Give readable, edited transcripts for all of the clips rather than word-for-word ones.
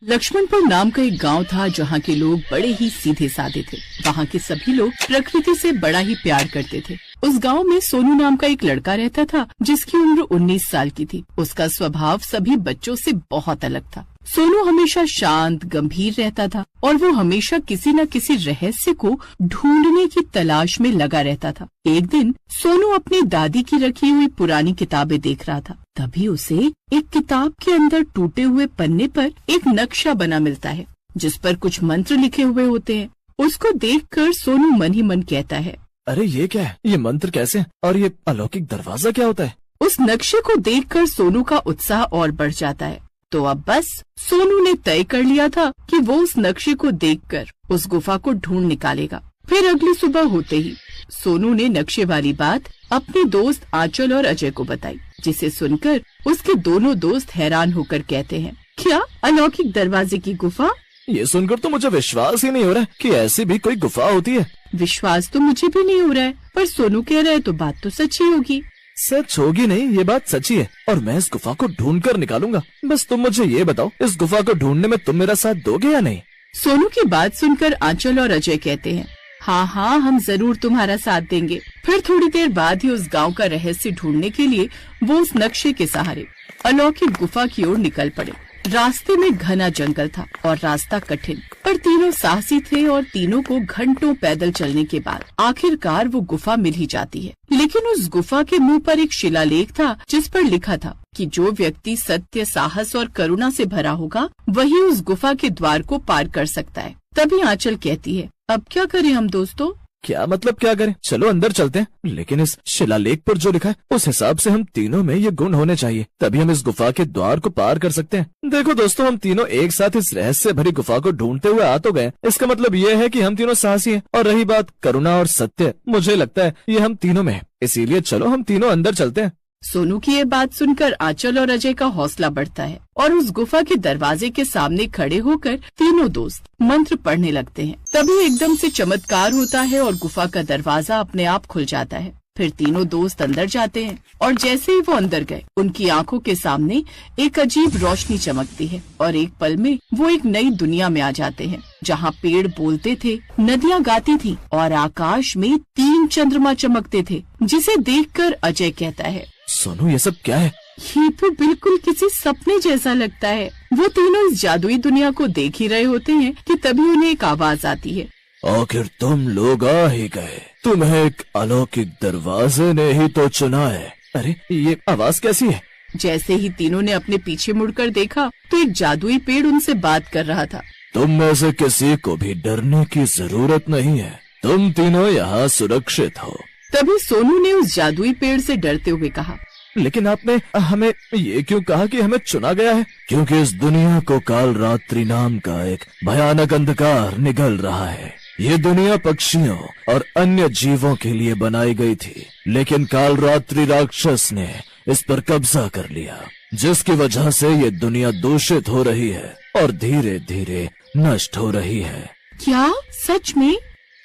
लक्ष्मणपुर नाम का एक गांव था जहां के लोग बड़े ही सीधे साधे थे। वहां के सभी लोग प्रकृति से बड़ा ही प्यार करते थे। उस गांव में सोनू नाम का एक लड़का रहता था जिसकी उम्र 19 साल की थी। उसका स्वभाव सभी बच्चों से बहुत अलग था। सोनू हमेशा शांत गंभीर रहता था और वो हमेशा किसी न किसी रहस्य को ढूंढने की तलाश में लगा रहता था। एक दिन सोनू अपनी दादी की रखी हुई पुरानी किताबें देख रहा था। तभी उसे एक किताब के अंदर टूटे हुए पन्ने पर एक नक्शा बना मिलता है जिस पर कुछ मंत्र लिखे हुए होते हैं। उसको देखकर सोनू मन ही मन कहता है, अरे ये क्या है? ये मंत्र कैसे? और ये अलौकिक दरवाजा क्या होता है? उस नक्शे को देखकर सोनू का उत्साह और बढ़ जाता है। तो अब बस सोनू ने तय कर लिया था कि वो उस नक्शे को देखकर उस गुफा को ढूंढ निकालेगा। फिर अगली सुबह होते ही सोनू ने नक्शे वाली बात अपने दोस्त आंचल और अजय को बताई, जिसे सुनकर उसके दोनों दोस्त हैरान होकर कहते हैं, क्या अलौकिक दरवाजे की गुफा? ये सुनकर तो मुझे विश्वास ही नहीं हो रहा है कि ऐसी भी कोई गुफा होती है। विश्वास तो मुझे भी नहीं हो रहा है, पर सोनू कह रहा है तो बात तो सच्ची होगी। सच होगी नहीं, ये बात सच्ची है और मैं इस गुफा को ढूंढ कर निकालूंगा। बस तुम मुझे ये बताओ, इस गुफा को ढूंढने में तुम मेरा साथ दोगे या नहीं? सोनू की बात सुनकर आंचल और अजय कहते हैं, हाँ हाँ, हम जरूर तुम्हारा साथ देंगे। फिर थोड़ी देर बाद ही उस गांव का रहस्य ढूंढने के लिए वो उस नक्शे के सहारे अलौकिक गुफा की ओर निकल पड़े। रास्ते में घना जंगल था और रास्ता कठिन, पर तीनों साहसी थे और तीनों को घंटों पैदल चलने के बाद आखिरकार वो गुफा मिल ही जाती है। लेकिन उस गुफा के मुंह पर एक शिलालेख था जिस पर लिखा था कि जो व्यक्ति सत्य, साहस और करुणा से भरा होगा वही उस गुफा के द्वार को पार कर सकता है। तभी आंचल कहती है, अब क्या करें हम दोस्तों? क्या मतलब क्या करें? चलो अंदर चलते हैं, लेकिन इस शिलालेख पर जो लिखा है उस हिसाब से हम तीनों में ये गुण होने चाहिए, तभी हम इस गुफा के द्वार को पार कर सकते हैं। देखो दोस्तों, हम तीनों एक साथ इस रहस्य भरी गुफा को ढूंढते हुए आ तो गए। इसका मतलब ये है कि हम तीनों साहसी हैं। और रही बात करुणा और सत्य, मुझे लगता है ये हम तीनों में है, इसीलिए चलो हम तीनों अंदर चलते हैं। सोनू की ये बात सुनकर आंचल और अजय का हौसला बढ़ता है और उस गुफा के दरवाजे के सामने खड़े होकर तीनों दोस्त मंत्र पढ़ने लगते हैं। तभी एकदम से चमत्कार होता है और गुफा का दरवाजा अपने आप खुल जाता है। फिर तीनों दोस्त अंदर जाते हैं और जैसे ही वो अंदर गए उनकी आंखों के सामने एक अजीब रोशनी चमकती है और एक पल में वो एक नई दुनिया में आ जाते हैं, जहाँ पेड़ बोलते थे, नदियाँ गाती थी और आकाश में 3 चंद्रमा चमकते थे, जिसे देखकर अजय कहता है, सोनू ये सब क्या है? ये तो बिल्कुल किसी सपने जैसा लगता है। वो तीनों इस जादुई दुनिया को देख ही रहे होते हैं कि तभी उन्हें एक आवाज आती है, आखिर तुम लोग आ ही गए। तुम्हें एक अलौकिक दरवाजे ने ही तो चुना है। अरे ये आवाज कैसी है? जैसे ही तीनों ने अपने पीछे मुड़कर देखा तो एक जादुई पेड़ उनसे बात कर रहा था। तुम में से किसी को भी डरने की जरूरत नहीं है, तुम तीनों यहाँ सुरक्षित हो। तभी सोनू ने उस जादुई पेड़ से डरते हुए कहा, लेकिन आपने हमें ये क्यों कहा कि हमें चुना गया है? क्योंकि इस दुनिया को काल रात्रि नाम का एक भयानक अंधकार निगल रहा है। ये दुनिया पक्षियों और अन्य जीवों के लिए बनाई गई थी, लेकिन काल रात्रि राक्षस ने इस पर कब्जा कर लिया, जिसकी वजह से ये दुनिया दूषित हो रही है और धीरे धीरे नष्ट हो रही है। क्या सच में?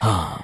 हाँ,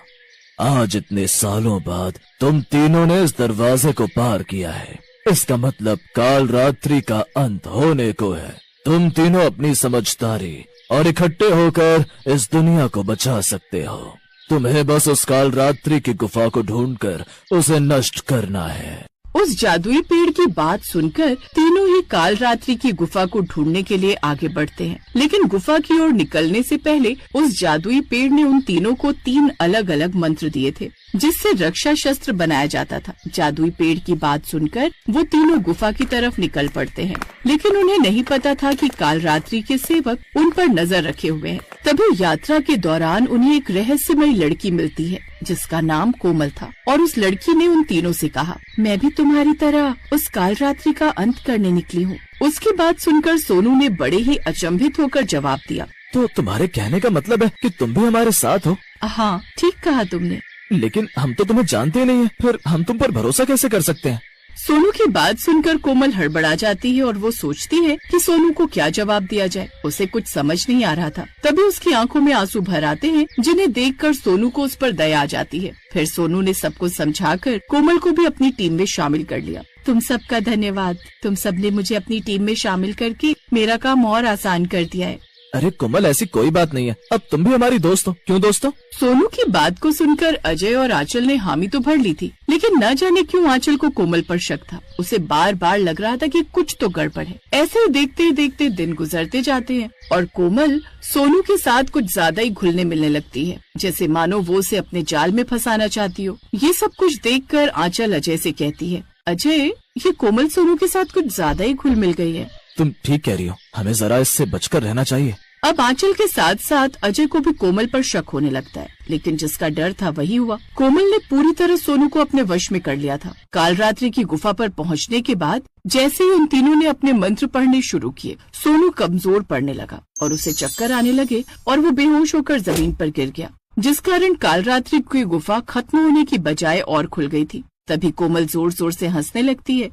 आज इतने सालों बाद तुम तीनों ने इस दरवाजे को पार किया है। इसका मतलब काल रात्रि का अंत होने को है। तुम तीनों अपनी समझदारी और इकट्ठे होकर इस दुनिया को बचा सकते हो। तुम्हें बस उस काल रात्रि की गुफा को ढूंढकर उसे नष्ट करना है। उस जादुई पेड़ की बात सुनकर तीनों ही काल रात्रि की गुफा को ढूंढने के लिए आगे बढ़ते हैं। लेकिन गुफा की ओर निकलने से पहले उस जादुई पेड़ ने उन तीनों को 3 अलग अलग मंत्र दिए थे, जिससे रक्षा शस्त्र बनाया जाता था। जादुई पेड़ की बात सुनकर वो तीनों गुफा की तरफ निकल पड़ते हैं, लेकिन उन्हें नहीं पता था कि काल रात्रि के सेवक उन पर नजर रखे हुए हैं। तभी यात्रा के दौरान उन्हें एक रहस्यमयी लड़की मिलती है जिसका नाम कोमल था, और उस लड़की ने उन तीनों से कहा, मैं भी तुम्हारी तरह उस काल रात्रि का अंत करने निकली हूँ। उसकी बात सुनकर सोनू ने बड़े ही अचंभित होकर जवाब दिया, तो तुम्हारे कहने का मतलब है कि तुम भी हमारे साथ हो? हाँ, ठीक कहा तुमने। लेकिन हम तो तुम्हें जानते नहीं है, फिर हम तुम पर भरोसा कैसे कर सकते हैं? सोनू की बात सुनकर कोमल हड़बड़ा जाती है और वो सोचती है कि सोनू को क्या जवाब दिया जाए। उसे कुछ समझ नहीं आ रहा था। तभी उसकी आंखों में आंसू भर आते हैं, जिन्हें देखकर सोनू को उस पर दया आ जाती है। फिर सोनू ने सबको समझाकर कोमल को भी अपनी टीम में शामिल कर लिया। तुम सबका धन्यवाद, तुम सबने मुझे अपनी टीम में शामिल करके मेरा काम और आसान कर दिया है। अरे कोमल, ऐसी कोई बात नहीं है, अब तुम भी हमारी दोस्त हो। क्यों दोस्त हो? सोनू की बात को सुनकर अजय और आंचल ने हामी तो भर ली थी, लेकिन न जाने क्यों आंचल को कोमल पर शक था। उसे बार बार लग रहा था कि कुछ तो गड़बड़ है। ऐसे ही देखते देखते दिन गुजरते जाते हैं और कोमल सोनू के साथ कुछ ज्यादा ही घुलने मिलने लगती है, जैसे मानो वो उसे अपने जाल में फंसाना चाहती हो। ये सब कुछ देखकर आंचल अजय से कहती है, अजय, ये कोमल सोनू के साथ कुछ ज्यादा ही घुल मिल गई है। तुम ठीक कह रही हो, हमें जरा इससे बचकर रहना चाहिए। अब आंचल के साथ साथ अजय को भी कोमल पर शक होने लगता है, लेकिन जिसका डर था वही हुआ। कोमल ने पूरी तरह सोनू को अपने वश में कर लिया था। कालरात्रि की गुफा पर पहुंचने के बाद जैसे ही उन तीनों ने अपने मंत्र पढ़ने शुरू किए, सोनू कमजोर पड़ने लगा और उसे चक्कर आने लगे और वो बेहोश होकर जमीन पर गिर गया, जिस कारण कालरात्रि की गुफा खत्म होने की बजाय और खुल गई थी। तभी कोमल जोर जोर से हंसने लगती है।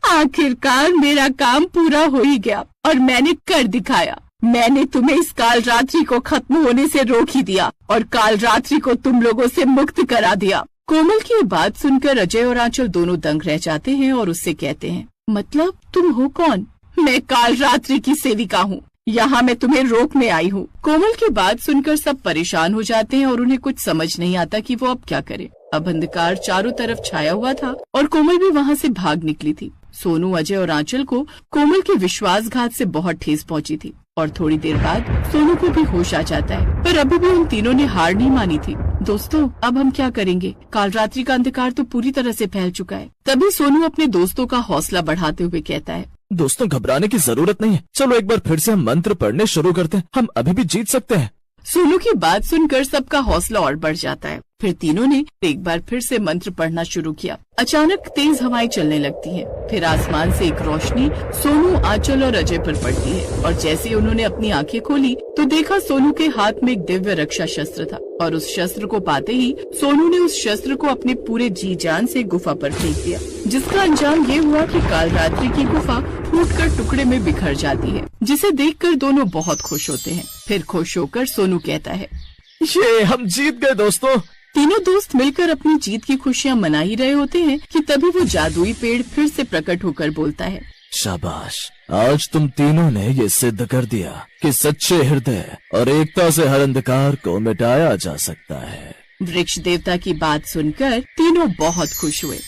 आखिरकार मेरा काम पूरा हो ही गया और मैंने कर दिखाया। मैंने तुम्हें इस काल रात्रि को खत्म होने से रोक ही दिया और काल रात्रि को तुम लोगों से मुक्त करा दिया। कोमल की बात सुनकर अजय और आंचल दोनों दंग रह जाते हैं और उससे कहते हैं, मतलब तुम हो कौन? मैं काल रात्रि की सेविका हूँ, यहाँ मैं तुम्हें रोकने आई हूँ। कोमल की बात सुनकर सब परेशान हो जाते हैं और उन्हें कुछ समझ नहीं आता कि वो अब क्या करे। अब अंधकार चारों तरफ छाया हुआ था और कोमल भी वहाँ से भाग निकली थी। सोनू, अजय और आंचल को कोमल के विश्वासघात से बहुत ठेस पहुँची थी और थोड़ी देर बाद सोनू को भी होश आ जाता है, पर अभी भी उन तीनों ने हार नहीं मानी थी। दोस्तों, अब हम क्या करेंगे? कालरात्रि का अंधकार तो पूरी तरह से फैल चुका है। तभी सोनू अपने दोस्तों का हौसला बढ़ाते हुए कहता है, दोस्तों, घबराने की जरूरत नहीं है, चलो एक बार फिर से हम मंत्र पढ़ने शुरू करते हैं, हम अभी भी जीत सकते हैं। सोनू की बात सुनकर सबका हौसला और बढ़ जाता है। फिर तीनों ने एक बार फिर से मंत्र पढ़ना शुरू किया। अचानक तेज हवाएं चलने लगती हैं। फिर आसमान से एक रोशनी सोनू, आंचल और अजय पर पड़ती है और जैसे उन्होंने अपनी आंखें खोली तो देखा सोनू के हाथ में एक दिव्य रक्षा शस्त्र था और उस शस्त्र को पाते ही सोनू ने उस शस्त्र को अपने पूरे जी जान से गुफा पर फेंक दिया, जिसका अंजाम ये हुआ कि कालरात्रि की गुफा फूटकर टुकड़े में बिखर जाती है, जिसे देखकर दोनों बहुत खुश होते हैं। फिर खुश होकर सोनू कहता है, ये हम जीत गए दोस्तों। तीनों दोस्त मिलकर अपनी जीत की खुशियाँ मना ही रहे होते हैं कि तभी वो जादुई पेड़ फिर से प्रकट होकर बोलता है, शाबाश, आज तुम तीनों ने ये सिद्ध कर दिया कि सच्चे हृदय और एकता से हर अंधकार को मिटाया जा सकता है। वृक्ष देवता की बात सुनकर तीनों बहुत खुश हुए